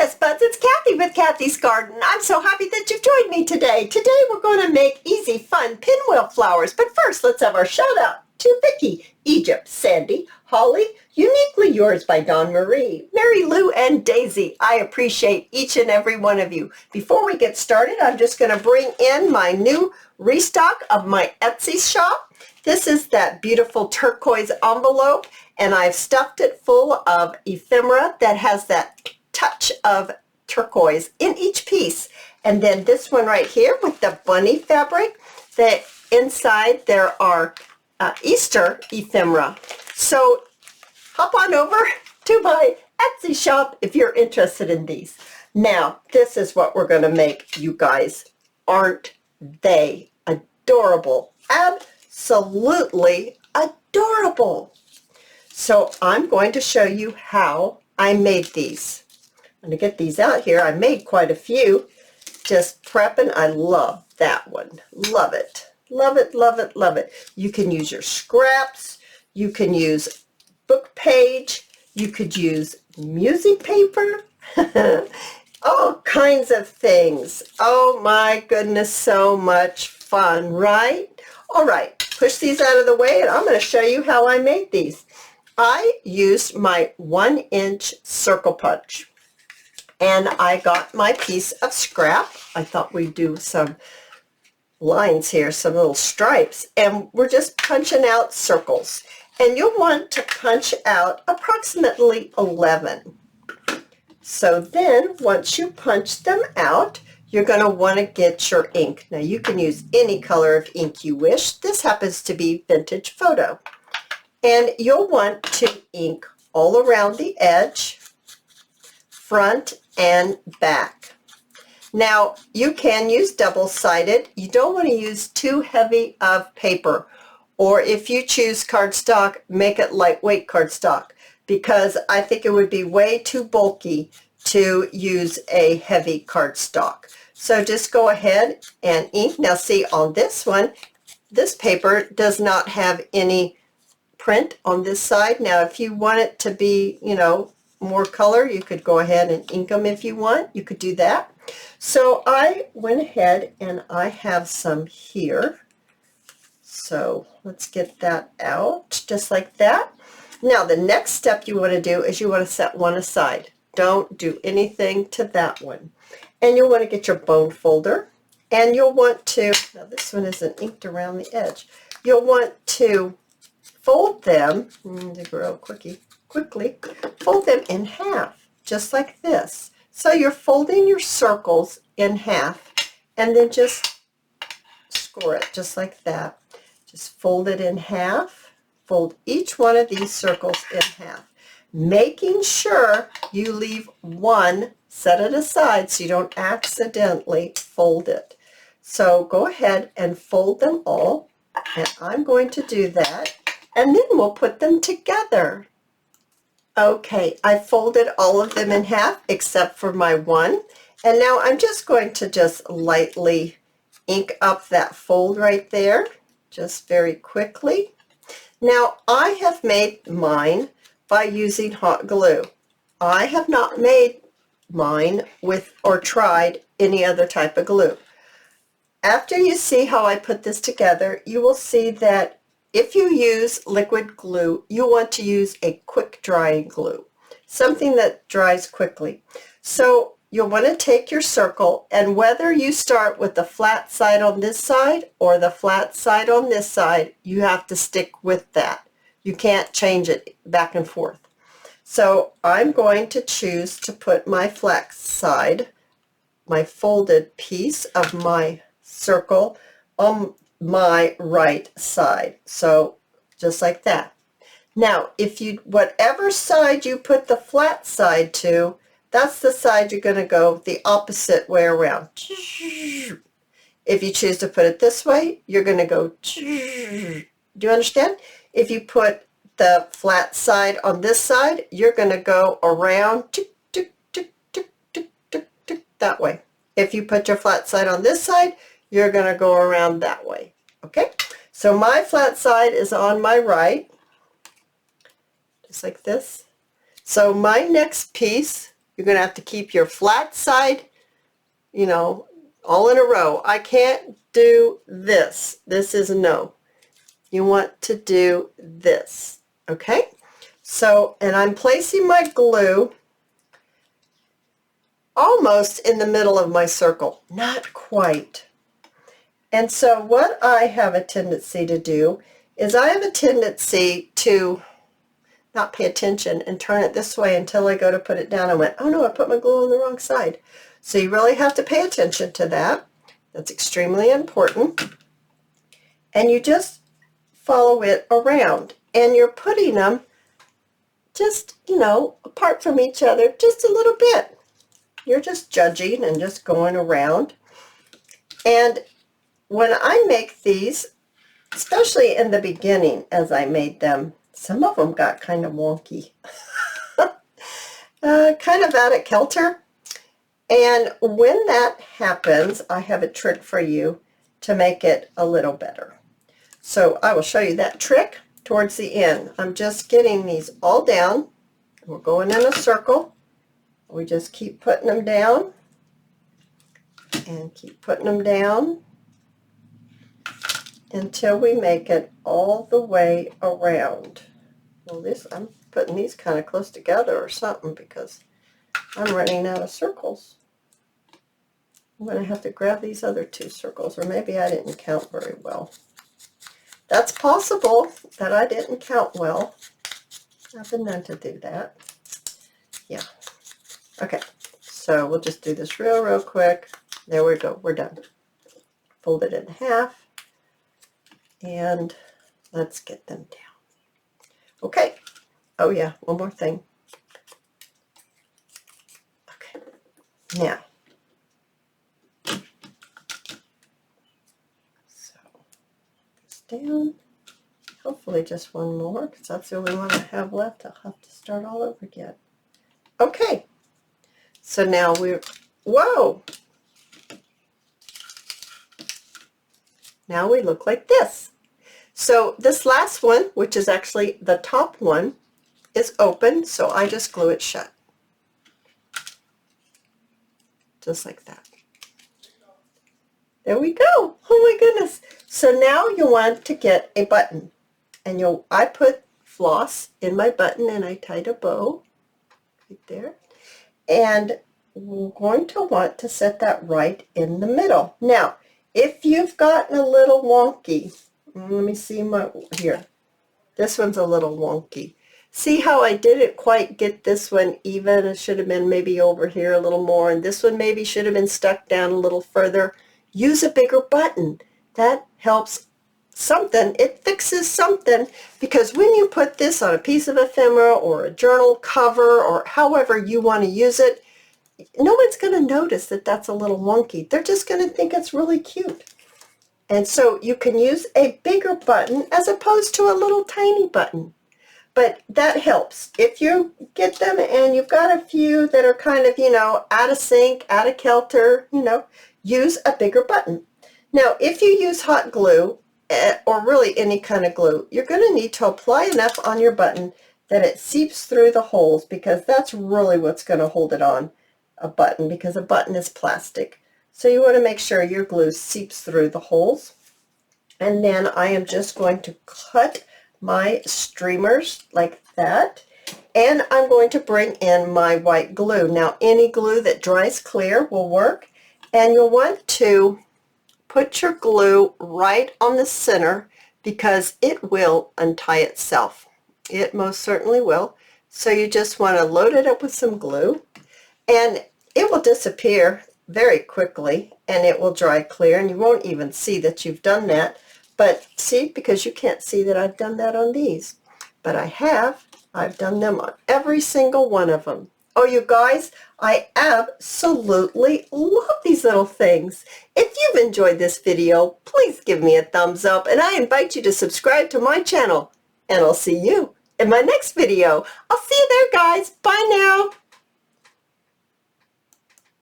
Locust Buds, it's Cathy with Cathy's Garden. I'm so happy that you've joined me today. Today we're going to make easy, fun pinwheel flowers. But first, let's have our shout out to Vicky, Egypt, Sandy, Holly, Uniquely Yours by Dawn Marie, Mary Lou, and Daisy. I appreciate each and every one of you. Before we get started, I'm just going to bring in my new restock of my Etsy shop. This is that beautiful turquoise envelope, and I've stuffed it full of ephemera that has that touch of turquoise in each piece. And then this one right here with the bunny fabric, that inside there are Easter ephemera. So hop on over to my Etsy shop if you're interested in these. Now, this is what we're going to make, you guys. Aren't they adorable? Absolutely adorable. So I'm going to show you how I made these. I'm going to get these out here. I made quite a few. Just prepping. I love that one. Love it. Love it, love it, love it. You can use your scraps. You can use book page. You could use music paper. All kinds of things. Oh my goodness, so much fun, right? All right, push these out of the way and I'm going to show you how I made these. I used my 1-inch circle punch. And I got my piece of scrap. I thought we'd do some lines here, some little stripes. And we're just punching out circles. And you'll want to punch out approximately 11. So then, once you punch them out, you're going to want to get your ink. Now, you can use any color of ink you wish. This happens to be Vintage Photo. And you'll want to ink all around the edge, front and back. Now, you can use double-sided. You don't want to use too heavy of paper. Or if you choose cardstock, make it lightweight cardstock, because I think it would be way too bulky to use a heavy cardstock. So just go ahead and ink. Now see, on this one, this paper does not have any print on this side. Now, if you want it to be, more color, you could go ahead and ink them if you want. You could do that. So I went ahead and I have some here. So let's get that out just like that. Now the next step you want to do is you want to set one aside. Don't do anything to that one. And you'll want to get your bone folder, and you'll want to, now this one isn't inked around the edge, you'll want to fold them, real quickly, fold them in half, just like this. So you're folding your circles in half, and then just score it just like that. Just fold it in half, fold each one of these circles in half, making sure you leave one, set it aside so you don't accidentally fold it. So go ahead and fold them all, and I'm going to do that, and then we'll put them together. Okay, I folded all of them in half except for my one, and now I'm just going to just lightly ink up that fold right there, just very quickly. Now I have made mine by using hot glue. I have not made mine with or tried any other type of glue. After you see how I put this together, you will see that if you use liquid glue, you want to use a quick drying glue, something that dries quickly. So you'll want to take your circle, and whether you start with the flat side on this side or the flat side on this side, you have to stick with that. You can't change it back and forth. So I'm going to choose to put my flat side, my folded piece of my circle, on my right side. So just like that. Now, whatever side you put the flat side to, that's the side you're going to go the opposite way around. If you choose to put it this way, you're going to go. Do you understand? If you put the flat side on this side, you're going to go around that way. If you put your flat side on this side, you're going to go around that way. Okay? So my flat side is on my right, just like this. So my next piece You're going to have to keep your flat side, you know, all in a row. I can't do this. This is a no. You want to do this, okay? So, and I'm placing my glue almost in the middle of my circle, not quite. And so what I have a tendency to do is I have a tendency to not pay attention and turn it this way until I go to put it down. I went, oh no, I put my glue on the wrong side. So you really have to pay attention to that. That's extremely important. And you just follow it around. And you're putting them just, you know, apart from each other just a little bit. You're just judging and just going around. And when I make these, especially in the beginning as I made them, some of them got kind of wonky, kind of out of kilter. And when that happens, I have a trick for you to make it a little better. So I will show you that trick towards the end. I'm just getting these all down. We're going in a circle. We just keep putting them down and keep putting them down until we make it all the way around. Well, I'm putting these kind of close together or something because I'm running out of circles. I'm going to have to grab these other two circles, or maybe I didn't count very well. That's possible that I didn't count well. I've been known to do that. Yeah. Okay, so we'll just do this real quick. There we go. We're done. Fold it in half. And let's get them down. Okay. Oh yeah, one more thing. Okay. Now, so this down. Hopefully just one more, because that's the only one I have left. I'll have to start all over again. Okay. So now whoa! Now we look like this. So this last one, which is actually the top one, is open, so I just glue it shut. Just like that. There we go. Oh my goodness. So now you want to get a button. And I put floss in my button and I tied a bow right there. And we're going to want to set that right in the middle. Now, if you've gotten a little wonky, let me see here. This one's a little wonky. See how I didn't quite get this one even? It should have been maybe over here a little more, and this one maybe should have been stuck down a little further. Use a bigger button. That helps something. It fixes something, because when you put this on a piece of ephemera or a journal cover or however you want to use it, no one's going to notice that that's a little wonky. They're just going to think it's really cute. And so you can use a bigger button as opposed to a little tiny button. But that helps. If you get them and you've got a few that are kind of, you know, out of sync, out of kilter, you know, use a bigger button. Now, if you use hot glue, or really any kind of glue, you're going to need to apply enough on your button that it seeps through the holes, because that's really what's going to hold it on, a button, because a button is plastic. So you want to make sure your glue seeps through the holes. And then I am just going to cut my streamers like that. And I'm going to bring in my white glue. Now, any glue that dries clear will work. And you'll want to put your glue right on the center, because it will untie itself. It most certainly will. So you just want to load it up with some glue, and it will disappear very quickly, and it will dry clear, and you won't even see that you've done that. But see, because you can't see that I've done that on these, but I have. I've done them on every single one of them. Oh, you guys, I absolutely love these little things. If you've enjoyed this video, please give me a thumbs up, and I invite you to subscribe to my channel. And I'll see you in my next video. I'll see you there, guys. Bye now.